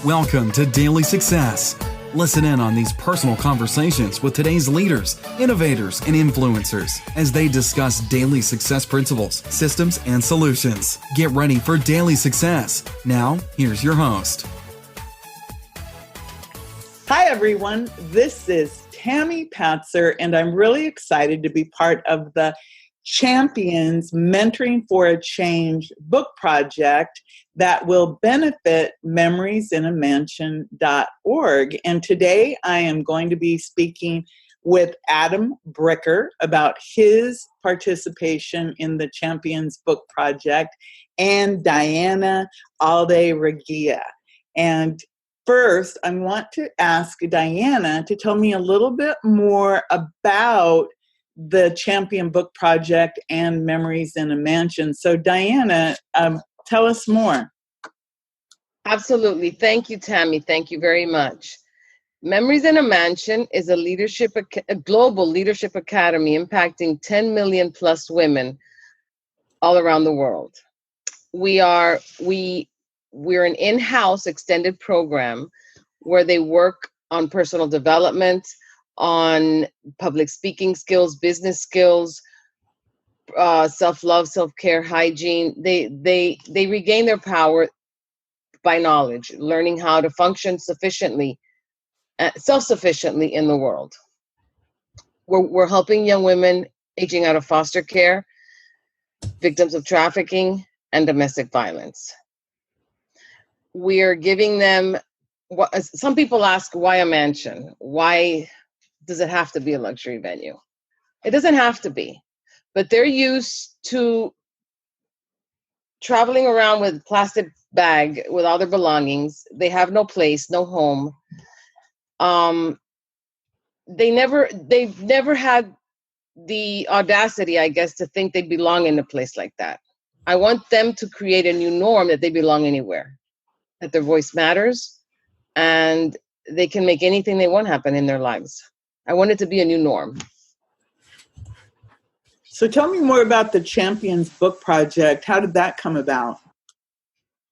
Welcome to Daily Success. Listen in on these personal conversations with today's leaders, innovators, and influencers as they discuss daily success principles, systems, and solutions. Get ready for Daily Success. Now, here's your host. Hi, everyone. This is Tammy Patzer, and I'm really excited to be part of the Champions Mentoring for a Change book project that will benefit memoriesinthemansion.org. And today I am going to be speaking with Adam Bricker about his participation in the Champions book project and Diana Alde-Regia. And first, I want to ask Diana to tell me a little bit more about the Champion Book Project and Memories in a Mansion. So Diana, tell us more. Absolutely. Thank you, Tammy. Thank you very much. Memories in a Mansion is a global leadership academy impacting 10 million plus women all around the world. We're an in-house extended program where they work on personal development, on public speaking skills, business skills, self-love, self-care, hygiene. They regain their power by knowledge, learning how to function self-sufficiently in the world. We're helping young women aging out of foster care, victims of trafficking, and domestic violence. We're giving them, some people ask, why a mansion? Why does it have to be a luxury venue? It doesn't have to be, but they're used to traveling around with a plastic bag with all their belongings. They have no place, no home. They've never had the audacity, I guess, to think they belong in a place like that. I want them to create a new norm that they belong anywhere, that their voice matters, and they can make anything they want happen in their lives. I want it to be a new norm. So tell me more about the Champions Book Project. How did that come about?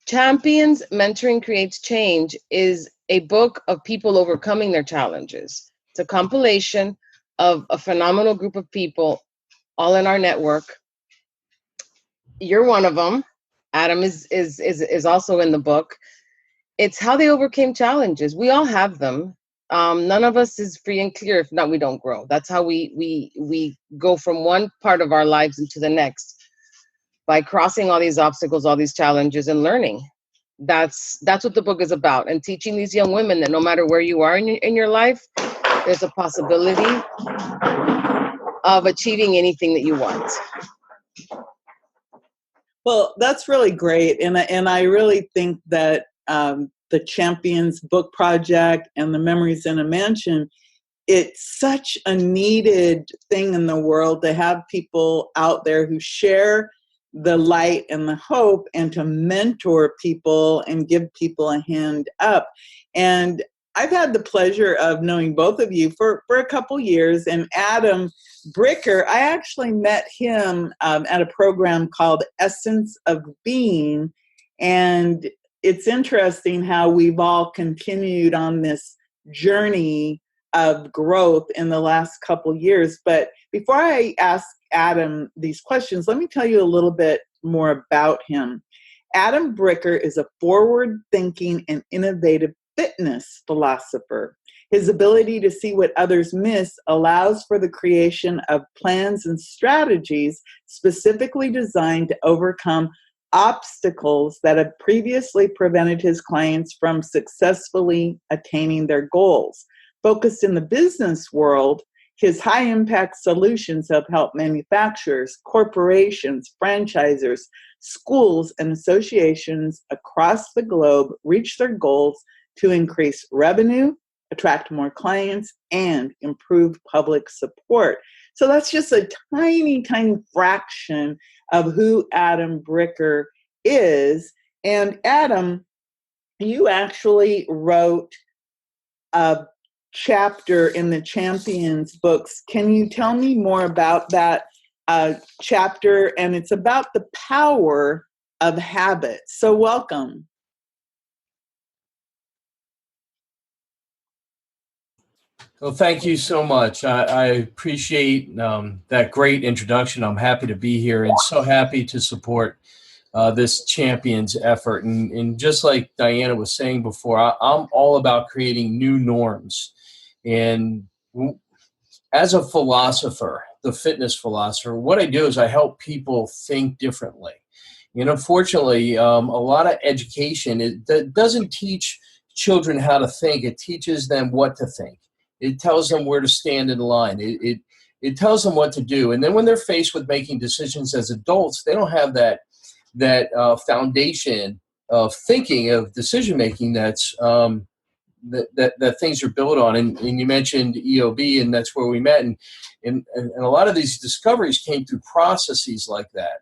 Champions Mentoring Creates Change is a book of people overcoming their challenges. It's a compilation of a phenomenal group of people all in our network. You're one of them. Adam is also in the book. It's how they overcame challenges. We all have them. None of us is free and clear. If not, we don't grow. That's how we go from one part of our lives into the next, by crossing all these obstacles, all these challenges, and learning. That's what the book is about, and teaching these young women that no matter where you are in your life, there's a possibility of achieving anything that you want. Well, that's really great, and I really think that the Champions Book Project and the Memories in a Mansion, it's such a needed thing in the world to have people out there who share the light and the hope, and to mentor people and give people a hand up. And I've had the pleasure of knowing both of you for a couple years. And Adam Bricker, I actually met him at a program called Essence of Being. And it's interesting how we've all continued on this journey of growth in the last couple years. But before I ask Adam these questions, let me tell you a little bit more about him. Adam Bricker is a forward-thinking and innovative fitness philosopher. His ability to see what others miss allows for the creation of plans and strategies specifically designed to overcome obstacles that have previously prevented his clients from successfully attaining their goals. Focused in the business world, his high-impact solutions have helped manufacturers, corporations, franchisors, schools, and associations across the globe reach their goals to increase revenue, attract more clients, and improve public support. So that's just a tiny, tiny fraction of who Adam Bricker is. And Adam, you actually wrote a chapter in the Champions books. Can you tell me more about that chapter? And it's about the power of habit. So welcome. Well, thank you so much. I appreciate that great introduction. I'm happy to be here and so happy to support this champions effort. And just like Diana was saying before, I'm all about creating new norms. And as a philosopher, the fitness philosopher, what I do is I help people think differently. And unfortunately, a lot of education that doesn't teach children how to think. It teaches them what to think. It tells them where to stand in line. It tells them what to do. And then when they're faced with making decisions as adults, they don't have that foundation of thinking, of decision making that's that things are built on. And you mentioned EOB, and that's where we met. And a lot of these discoveries came through processes like that.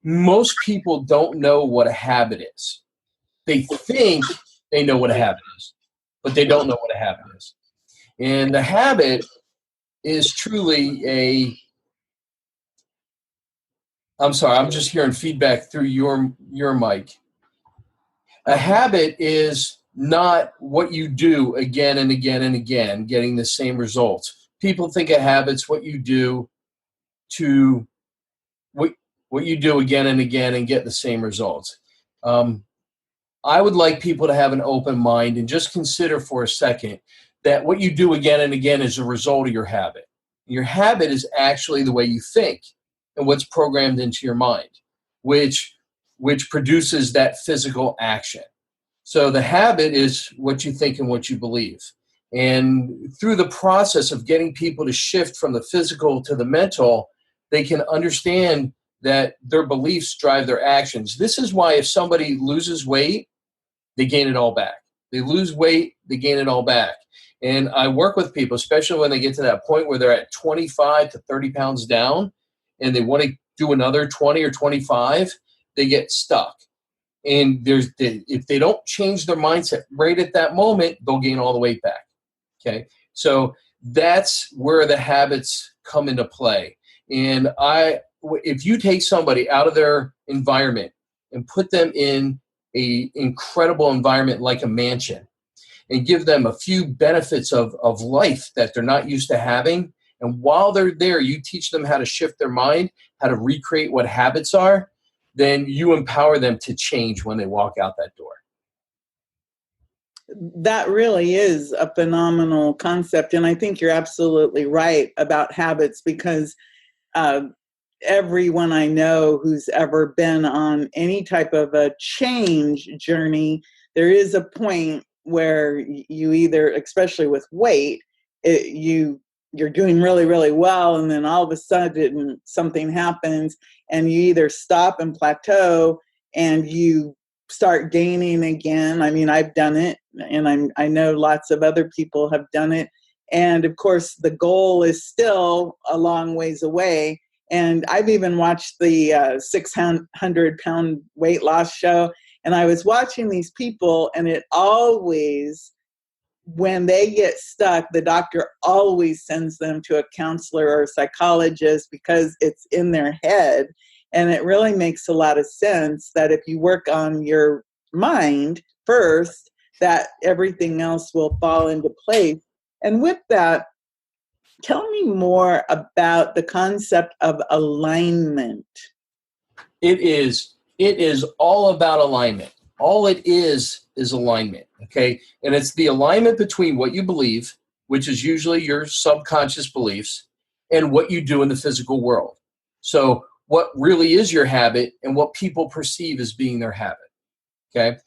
Most people don't know what a habit is. They think they know what a habit is, but they don't know what a habit is. And the habit is truly I'm sorry, I'm just hearing feedback through your mic. A habit is not what you do again and again and again, getting the same results. People think a habit's what you do to what you do again and again and get the same results. I would like people to have an open mind and just consider for a second that what you do again and again is a result of your habit. Your habit is actually the way you think and what's programmed into your mind, which produces that physical action. So the habit is what you think and what you believe. And through the process of getting people to shift from the physical to the mental, they can understand that their beliefs drive their actions. This is why if somebody loses weight, they gain it all back. They lose weight, they gain it all back. And I work with people, especially when they get to that point where they're at 25 to 30 pounds down and they want to do another 20 or 25, they get stuck. And if they don't change their mindset right at that moment, they'll gain all the weight back. Okay, so that's where the habits come into play. And if you take somebody out of their environment and put them in an incredible environment like a mansion and give them a few benefits of life that they're not used to having, and while they're there, you teach them how to shift their mind, how to recreate what habits are, then you empower them to change when they walk out that door. That really is a phenomenal concept. And I think you're absolutely right about habits, because everyone I know who's ever been on any type of a change journey, there is a point where you either, especially with weight, you're doing really, really well, and then all of a sudden something happens and you either stop and plateau and you start gaining again. I mean, I've done it, and I know lots of other people have done it. And of course, the goal is still a long ways away. And I've even watched the 600-pound weight loss show, and I was watching these people, and it always, when they get stuck, the doctor always sends them to a counselor or a psychologist because it's in their head. And it really makes a lot of sense that if you work on your mind first, that everything else will fall into place. And with that, tell me more about the concept of alignment. It is all about alignment. All it is alignment, okay? And it's the alignment between what you believe, which is usually your subconscious beliefs, and what you do in the physical world. So what really is your habit and what people perceive as being their habit, okay?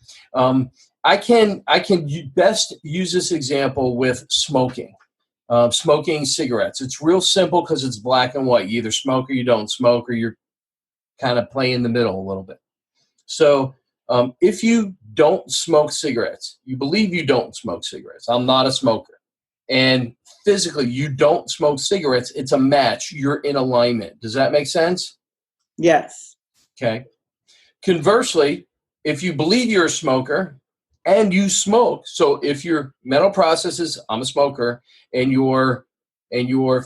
I can best use this example with smoking. Smoking cigarettes. It's real simple because it's black and white. You either smoke or you don't smoke, or you're kind of playing in the middle a little bit. So if you don't smoke cigarettes, you believe you don't smoke cigarettes. I'm not a smoker. And physically, you don't smoke cigarettes. It's a match. You're in alignment. Does that make sense? Yes. Okay. Conversely, if you believe you're a smoker and you smoke, so if your mental process is I'm a smoker and your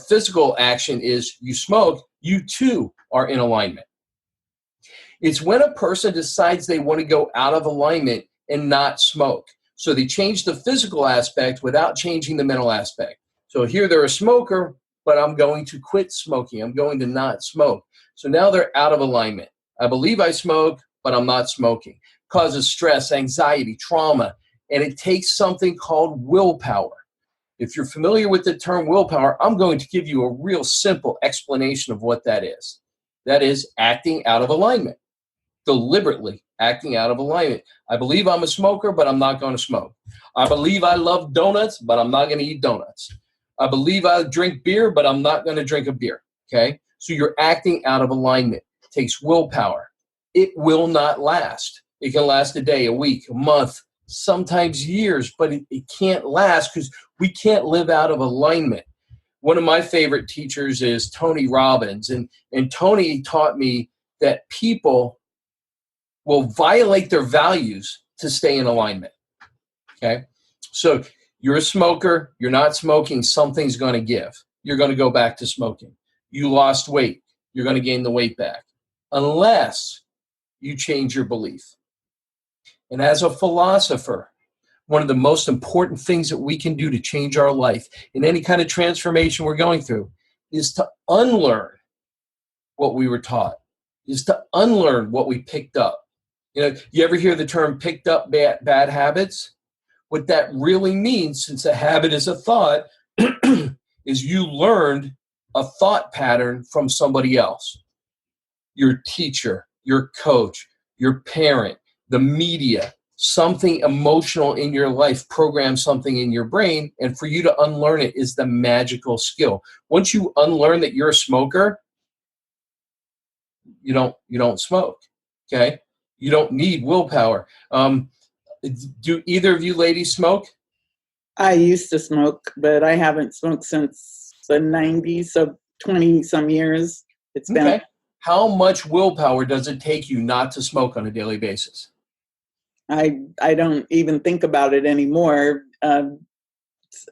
physical action is you smoke, you too are in alignment. It's when a person decides they want to go out of alignment and not smoke. So they change the physical aspect without changing the mental aspect. So here they're a smoker, but I'm going to quit smoking. I'm going to not smoke. So now they're out of alignment. I believe I smoke, but I'm not smoking. Causes stress, anxiety, trauma, and it takes something called willpower. If you're familiar with the term willpower, I'm going to give you a real simple explanation of what that is. That is acting out of alignment, deliberately acting out of alignment. I believe I'm a smoker, but I'm not going to smoke. I believe I love donuts, but I'm not going to eat donuts. I believe I drink beer, but I'm not going to drink a beer. Okay? So you're acting out of alignment. It takes willpower. It will not last. It can last a day, a week, a month, sometimes years, but it can't last because we can't live out of alignment. One of my favorite teachers is Tony Robbins, and Tony taught me that people will violate their values to stay in alignment. Okay? So you're a smoker, you're not smoking, something's going to give. You're going to go back to smoking. You lost weight, you're going to gain the weight back. Unless you change your belief. And as a philosopher, one of the most important things that we can do to change our life in any kind of transformation we're going through is to unlearn what we were taught, is to unlearn what we picked up. You know, you ever hear the term picked up bad habits? What that really means, since a habit is a thought, is you learned a thought pattern from somebody else. Your teacher, your coach, your parent, the media, something emotional in your life programs something in your brain, and for you to unlearn it is the magical skill. Once you unlearn that you're a smoker, you don't smoke, okay? You don't need willpower. Do either of you ladies smoke? I used to smoke, but I haven't smoked since the 90s, so 20-some years. It's been. Okay. How much willpower does it take you not to smoke on a daily basis? I don't even think about it anymore.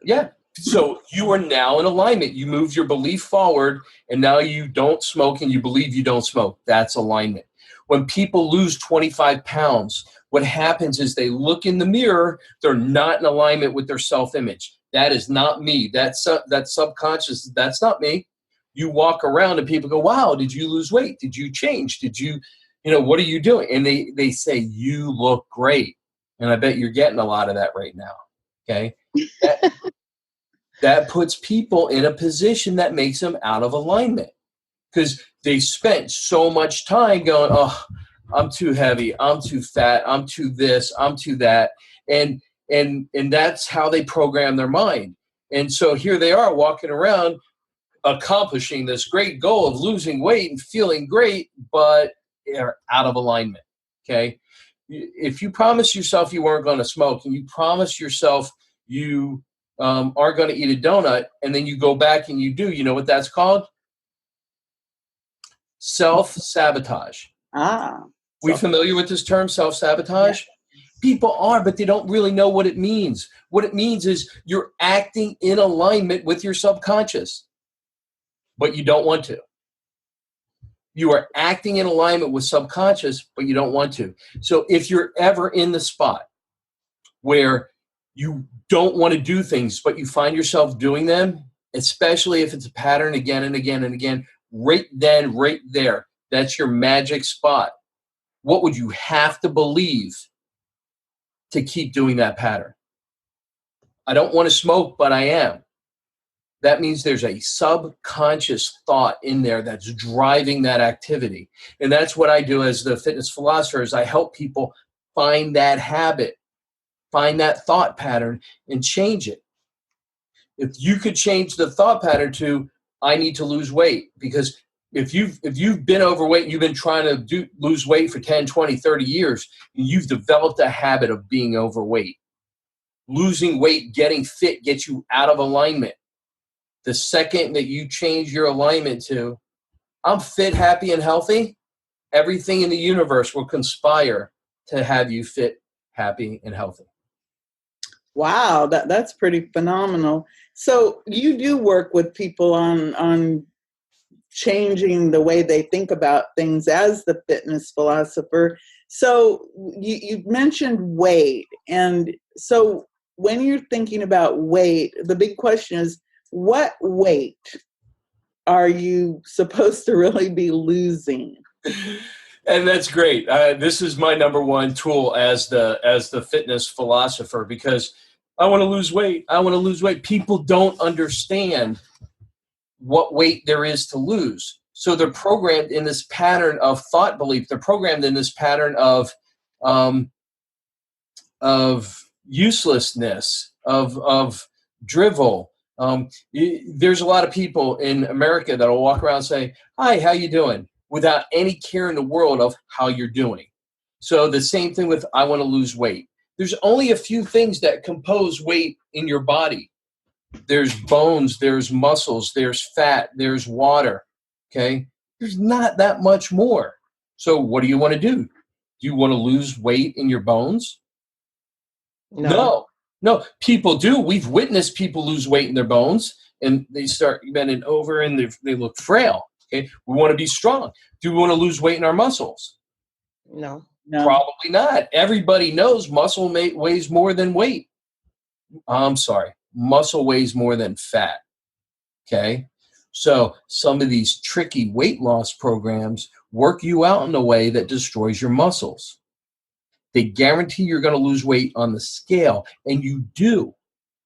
Yeah. So you are now in alignment. You moved your belief forward, and now you don't smoke and you believe you don't smoke. That's alignment. When people lose 25 pounds, what happens is they look in the mirror, they're not in alignment with their self-image. That is not me. That's subconscious. That's not me. You walk around and people go, wow, did you lose weight? Did you change? Did you, what are you doing? And they say, you look great. And I bet you're getting a lot of that right now. Okay. That puts people in a position that makes them out of alignment because they spent so much time going, oh, I'm too heavy. I'm too fat. I'm too this. I'm too that. And that's how they program their mind. And so here they are walking around accomplishing this great goal of losing weight and feeling great, but they're out of alignment. Okay. If you promised yourself you weren't going to smoke and you promised yourself you aren't going to eat a donut and then you go back and you do, you know what that's called? Self-sabotage. We familiar with this term, self-sabotage? Yeah. People are, but they don't really know what it means. What it means is you're acting in alignment with your subconscious, but you don't want to. You are acting in alignment with subconscious, but you don't want to. So if you're ever in the spot where you don't want to do things, but you find yourself doing them, especially if it's a pattern again and again and again, right then, right there, that's your magic spot. What would you have to believe to keep doing that pattern? I don't want to smoke, but I am. That means there's a subconscious thought in there that's driving that activity. And that's what I do as the fitness philosopher is I help people find that habit, find that thought pattern and change it. If you could change the thought pattern to, I need to lose weight, because if you've been overweight, you've been trying to lose weight for 10, 20, 30 years, and you've developed a habit of being overweight. Losing weight, getting fit gets you out of alignment. The second that you change your alignment to, I'm fit, happy, and healthy, everything in the universe will conspire to have you fit, happy, and healthy. Wow, that's pretty phenomenal. So you do work with people on changing the way they think about things as the fitness philosopher. So you mentioned weight. And so when you're thinking about weight, the big question is, what weight are you supposed to really be losing? And that's great. This is my number one tool as the fitness philosopher, because I want to lose weight. I want to lose weight. People don't understand what weight there is to lose. So they're programmed in this pattern of thought belief. They're programmed in this pattern of uselessness, of drivel. There's a lot of people in America that will walk around and say, "Hi, how you doing?" without any care in the world of how you're doing. So the same thing with I want to lose weight. There's only a few things that compose weight in your body. There's bones, there's muscles, there's fat, there's water. Okay? There's not that much more. So what do you want to do? Do you want to lose weight in your bones? No, people do. We've witnessed people lose weight in their bones, and they start bending over and they look frail. Okay, we want to be strong. Do we want to lose weight in our muscles? No. Probably not. Everybody knows muscle weighs more than weight. I'm sorry, muscle weighs more than fat. Okay, so some of these tricky weight loss programs work you out in a way that destroys your muscles. They guarantee you're going to lose weight on the scale, and you do.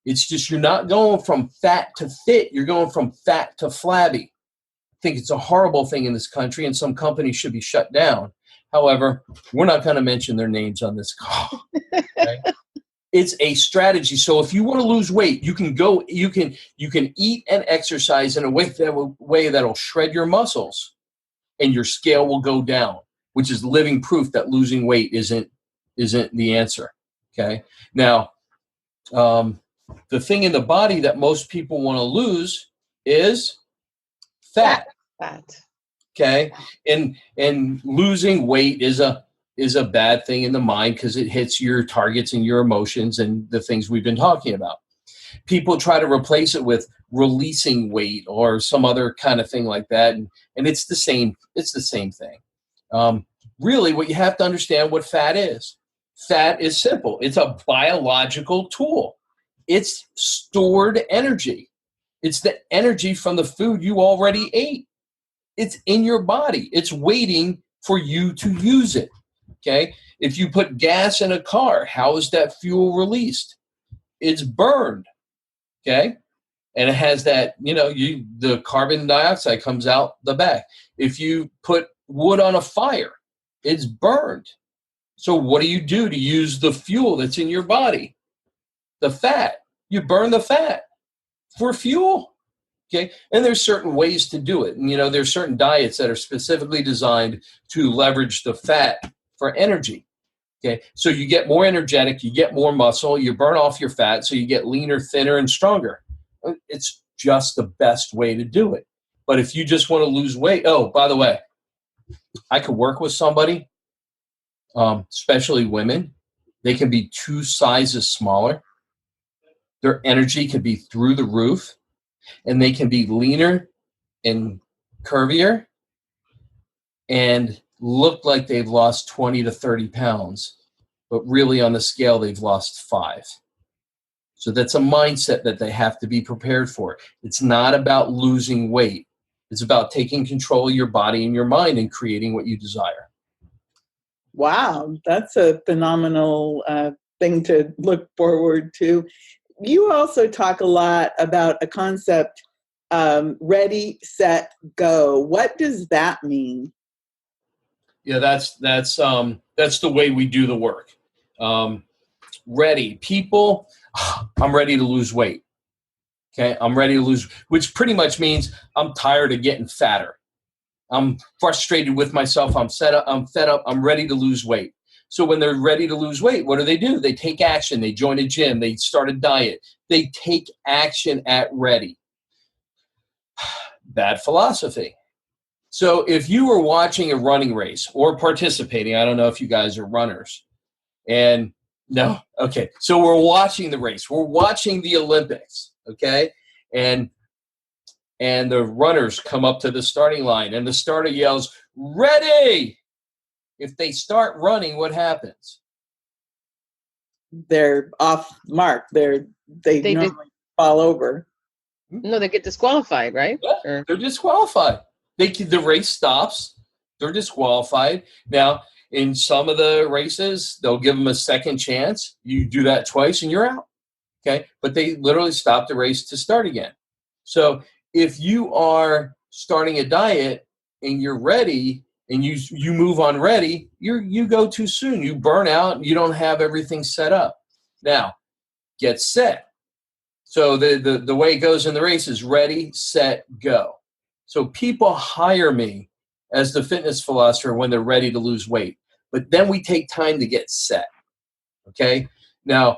It's just you're not going from fat to fit. You're going from fat to flabby. I think it's a horrible thing in this country, and some companies should be shut down. However, we're not going to mention their names on this call. Okay? It's a strategy. So if you want to lose weight, you can eat and exercise in a way that'll shred your muscles, and your scale will go down, which is living proof that losing weight isn't the answer. Okay. Now, the thing in the body that most people want to lose is fat. Okay. And losing weight is a bad thing in the mind because it hits your targets and your emotions and the things we've been talking about. People try to replace it with releasing weight or some other kind of thing like that. And it's the same thing. Really, what you have to understand what fat is. Fat is simple. It's a biological tool. It's stored energy. It's the energy from the food you already ate. It's in your body. It's waiting for you to use it. Okay? If you put gas in a car, how is that fuel released? It's burned. Okay? And it has that, the carbon dioxide comes out the back. If you put wood on a fire, it's burned. So what do you do to use the fuel that's in your body? The fat. You burn the fat for fuel. Okay. And there's certain ways to do it. And, there's certain diets that are specifically designed to leverage the fat for energy. Okay. So you get more energetic, you get more muscle, you burn off your fat, so you get leaner, thinner, and stronger. It's just the best way to do it. But if you just want to lose weight, oh, by the way, I could work with somebody, especially women. They can be 2 sizes smaller. Their energy can be through the roof, and they can be leaner and curvier and look like they've lost 20 to 30 pounds, but really on the scale, they've lost 5. So that's a mindset that they have to be prepared for. It's not about losing weight. It's about taking control of your body and your mind and creating what you desire. Wow, that's a phenomenal thing to look forward to. You also talk a lot about a concept, ready, set, go. What does that mean? Yeah, that's the way we do the work. Ready, people. I'm ready to lose weight. Okay, I'm ready to lose, which pretty much means I'm tired of getting fatter. I'm frustrated with myself. I'm fed up. I'm ready to lose weight. So when they're ready to lose weight, what do? They take action. They join a gym. They start a diet. They take action at ready. Bad philosophy. So if you were watching a running race or participating, I don't know if you guys are runners. And no, okay. So we're watching the race. We're watching the Olympics, okay? And the runners come up to the starting line, and the starter yells, "Ready!" If they start running, what happens? They're off mark. They normally fall over. No, they get disqualified, right? Yeah, they're disqualified. The race stops. They're disqualified. Now, in some of the races, they'll give them a second chance. You do that twice and you're out. Okay. But they literally stop the race to start again. So if you are starting a diet and you're ready and you move on ready, you go too soon. You burn out and you don't have everything set up. Now, get set. So the way it goes in the race is ready, set, go. So people hire me as the fitness philosopher when they're ready to lose weight. But then we take time to get set. Okay? Now,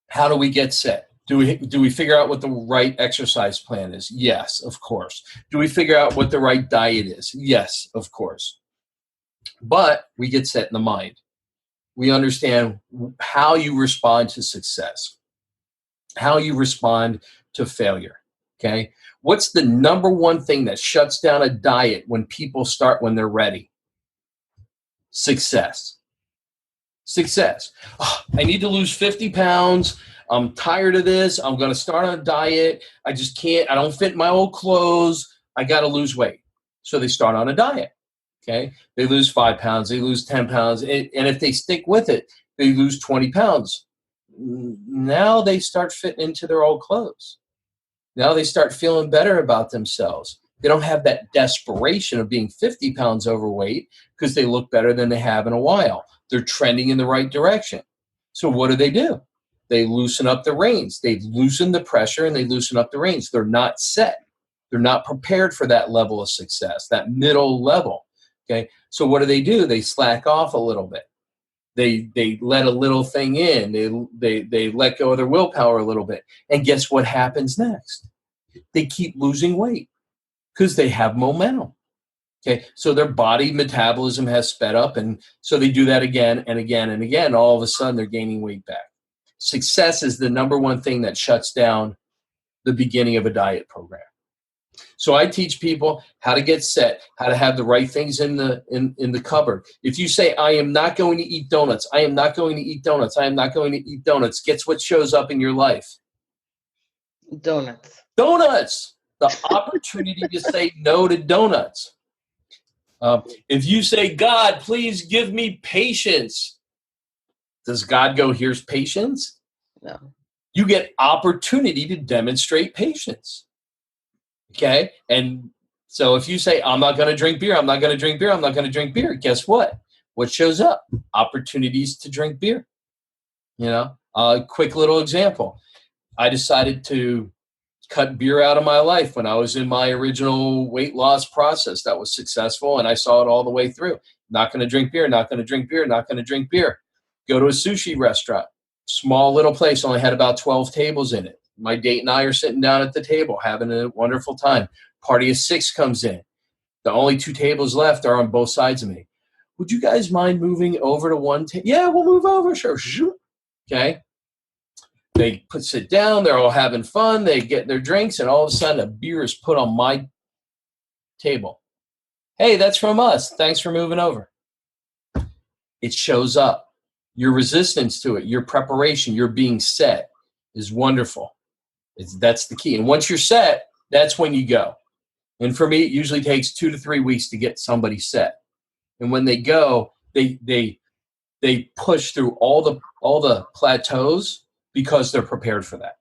how do we get set? Do we figure out what the right exercise plan is? Yes, of course. Do we figure out what the right diet is? Yes, of course. But we get set in the mind. We understand how you respond to success, how you respond to failure. Okay? What's the number one thing that shuts down a diet when people start when they're ready? Success. Success. Oh, I need to lose 50 pounds. I'm tired of this. I'm going to start on a diet. I just can't. I don't fit in my old clothes. I got to lose weight. So they start on a diet. Okay. They lose 5 pounds. They lose 10 pounds. And if they stick with it, they lose 20 pounds. Now they start fitting into their old clothes. Now they start feeling better about themselves. They don't have that desperation of being 50 pounds overweight because they look better than they have in a while. They're trending in the right direction. So what do? They loosen up the reins. They loosen the pressure and they loosen up the reins. They're not set. They're not prepared for that level of success, that middle level. Okay. So what do? They slack off a little bit. They let a little thing in. They let go of their willpower a little bit. And guess what happens next? They keep losing weight because they have momentum. Okay, so their body metabolism has sped up, and so they do that again and again and again. All of a sudden, they're gaining weight back. Success is the number one thing that shuts down the beginning of a diet program. So I teach people how to get set, how to have the right things in the cupboard. If you say, I am not going to eat donuts, I am not going to eat donuts, I am not going to eat donuts, guess what shows up in your life? Donuts. Donuts. The opportunity to say no to donuts. If you say, God, please give me patience, does God go, here's patience? No. You get opportunity to demonstrate patience. Okay? And so if you say, I'm not going to drink beer, I'm not going to drink beer, I'm not going to drink beer, guess what? What shows up? Opportunities to drink beer. You know, a quick little example. I decided to cut beer out of my life when I was in my original weight loss process that was successful, and I saw it all the way through. Not going to drink beer, not going to drink beer, not going to drink beer. Go to a sushi restaurant. Small little place, only had about 12 tables in it. My date and I are sitting down at the table having a wonderful time. Party of 6 comes in. The only 2 tables left are on both sides of me. Would you guys mind moving over to one table? Yeah, we'll move over. Sure. Okay. They sit down. They're all having fun. They get their drinks, and all of a sudden a beer is put on my table. Hey, that's from us. Thanks for moving over. It shows up. Your resistance to it, your preparation, your being set is wonderful. That's the key. And once you're set, that's when you go. And for me, it usually takes 2 to 3 weeks to get somebody set. And when they go, they push through all the plateaus because they're prepared for that.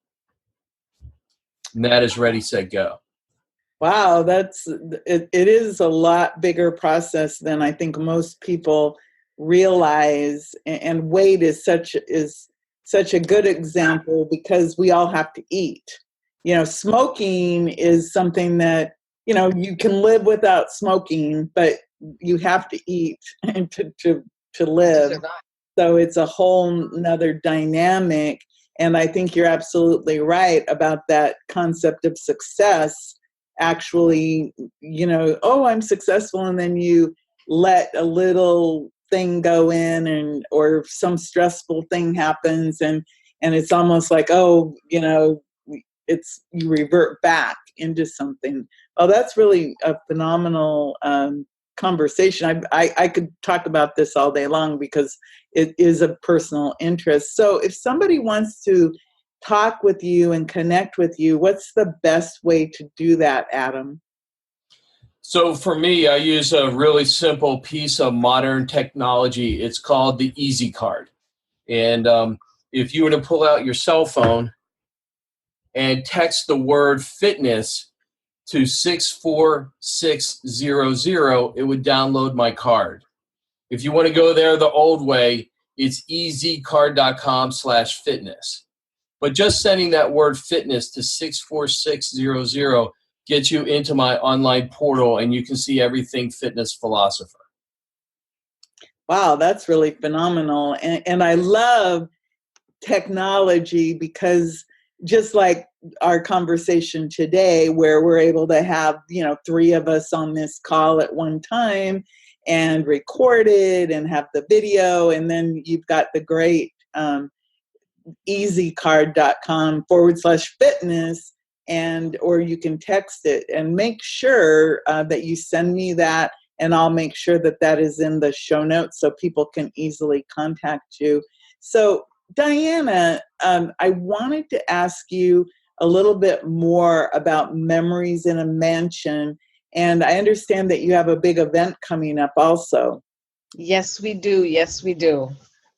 And that is ready, set, go. Wow, it is a lot bigger process than I think most people realize. And weight is such a good example because we all have to eat. You know, smoking is something that, you know, you can live without smoking, but you have to eat and to live. So it's a whole nother dynamic. And I think you're absolutely right about that concept of success. Actually, you know, oh, I'm successful. And then you let a little thing go in or some stressful thing happens. And it's almost like, oh, you know, you revert back into something. Oh, that's really a phenomenal conversation. I could talk about this all day long because it is a personal interest. So if somebody wants to talk with you and connect with you, what's the best way to do that, Adam? So for me, I use a really simple piece of modern technology. It's called the Easy Card. And if you were to pull out your cell phone and text the word fitness to 64600, it would download my card. If you want to go there the old way, it's easycard.com/fitness. But just sending that word fitness to 64600 gets you into my online portal, and you can see everything Fitness Philosopher. Wow, that's really phenomenal. And I love technology because just like our conversation today, where we're able to have, 3 of us on this call at one time and record it and have the video. And then you've got the great easycard.com/fitness, or you can text it, and make sure that you send me that, and I'll make sure that that is in the show notes so people can easily contact you. So Diana, I wanted to ask you a little bit more about Memories in a Mansion, and I understand that you have a big event coming up also. Yes, we do. Yes, we do.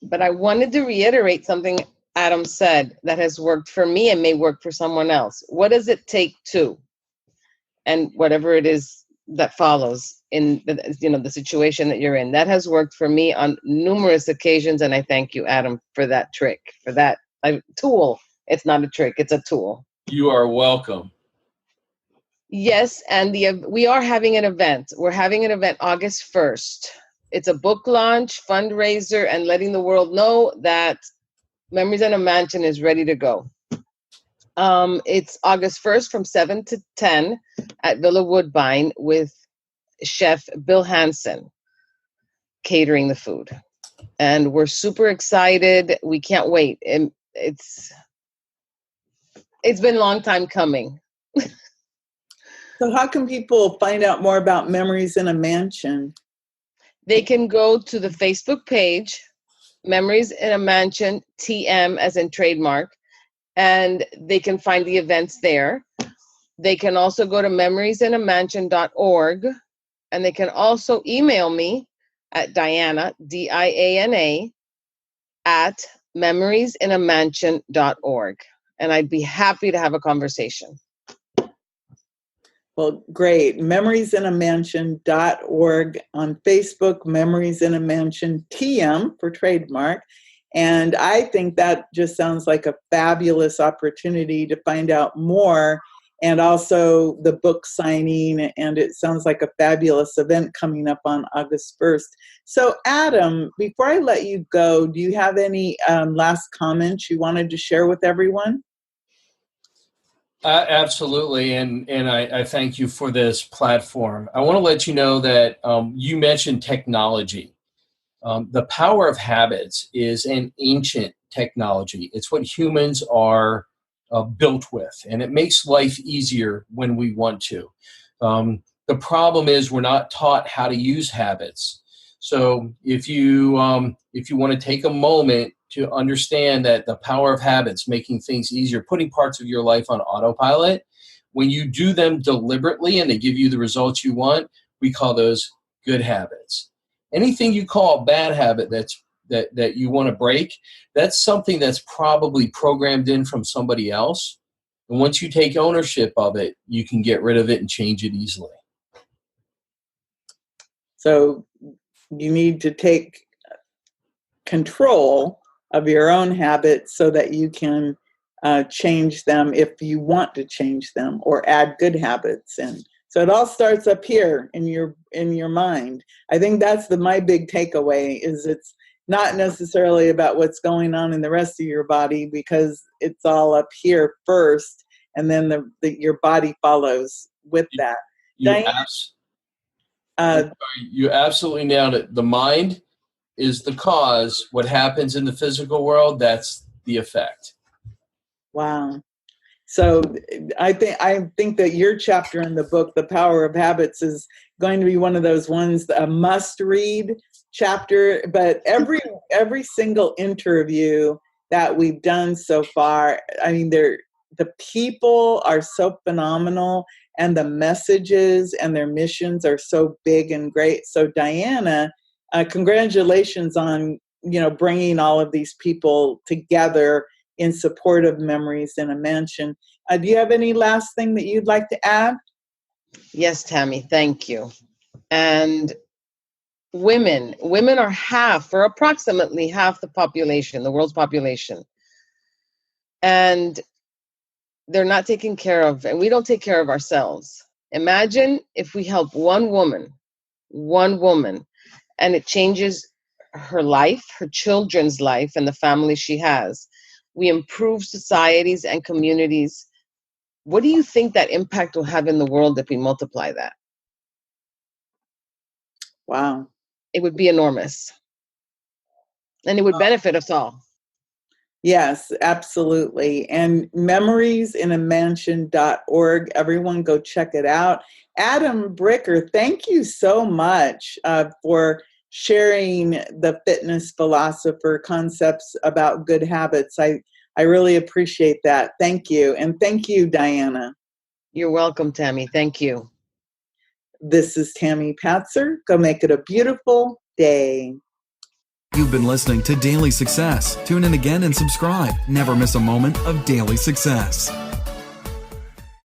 But I wanted to reiterate something Adam said that has worked for me and may work for someone else. What does it take to? And whatever it is that follows in the situation that you're in. That has worked for me on numerous occasions, and I thank you, Adam, for that trick, for that tool. It's not a trick, it's a tool. You are welcome. Yes, and we are having an event. We're having an event August 1st. It's a book launch, fundraiser, and letting the world know that Memories in a Mansion is ready to go. It's August 1st from 7 to 10 at Villa Woodbine with Chef Bill Hansen catering the food. And we're super excited. We can't wait. And it's been a long time coming. So how can people find out more about Memories in a Mansion? They can go to the Facebook page, Memories in a Mansion, TM as in trademark, and they can find the events there. They can also go to memoriesinamansion.org, and they can also email me at Diana, DIANA, at memoriesinamansion.org. And I'd be happy to have a conversation. Well, great. Memoriesinamansion.org on Facebook, Memories in a Mansion, TM for trademark. And I think that just sounds like a fabulous opportunity to find out more, and also the book signing. And it sounds like a fabulous event coming up on August 1st. So Adam, before I let you go, do you have any last comments you wanted to share with everyone? Absolutely, and I thank you for this platform. I want to let you know that you mentioned technology. The power of habits is an ancient technology. It's what humans are built with, and it makes life easier when we want to. The problem is we're not taught how to use habits. So if you want to take a moment to understand that the power of habits, making things easier, putting parts of your life on autopilot, when you do them deliberately and they give you the results you want, we call those good habits. Anything you call a bad habit that you want to break, that's something that's probably programmed in from somebody else. And once you take ownership of it, you can get rid of it and change it easily. So you need to take control of your own habits so that you can change them if you want to change them, or add good habits in. So it all starts up here in your mind. I think that's my big takeaway, is it's not necessarily about what's going on in the rest of your body, because it's all up here first, and then your body follows with that. You absolutely nailed it. The mind is the cause. What happens in the physical world, that's the effect. Wow. So I think that your chapter in the book, The Power of Habits, is going to be one of those ones, a must-read chapter. But every single interview that we've done so far, I mean, the people are so phenomenal, and the messages and their missions are so big and great. So Diana, congratulations on bringing all of these people together in support of Memories in a Mansion. Do you have any last thing that you'd like to add? Yes, Tammy, thank you. And women are approximately half the population, the world's population. And they're not taken care of, and we don't take care of ourselves. Imagine if we help one woman, and it changes her life, her children's life, and the family she has. We improve societies and communities. What do you think that impact will have in the world if we multiply that? Wow. It would be enormous. And it would benefit us all. Yes, absolutely. And memoriesinamention.org. Everyone go check it out. Adam Bricker, thank you so much for sharing the fitness philosopher concepts about good habits. I really appreciate that. Thank you. And thank you, Diana. You're welcome, Tammy. Thank you. This is Tammy Patzer. Go make it a beautiful day. You've been listening to Daily Success. Tune in again and subscribe. Never miss a moment of daily success.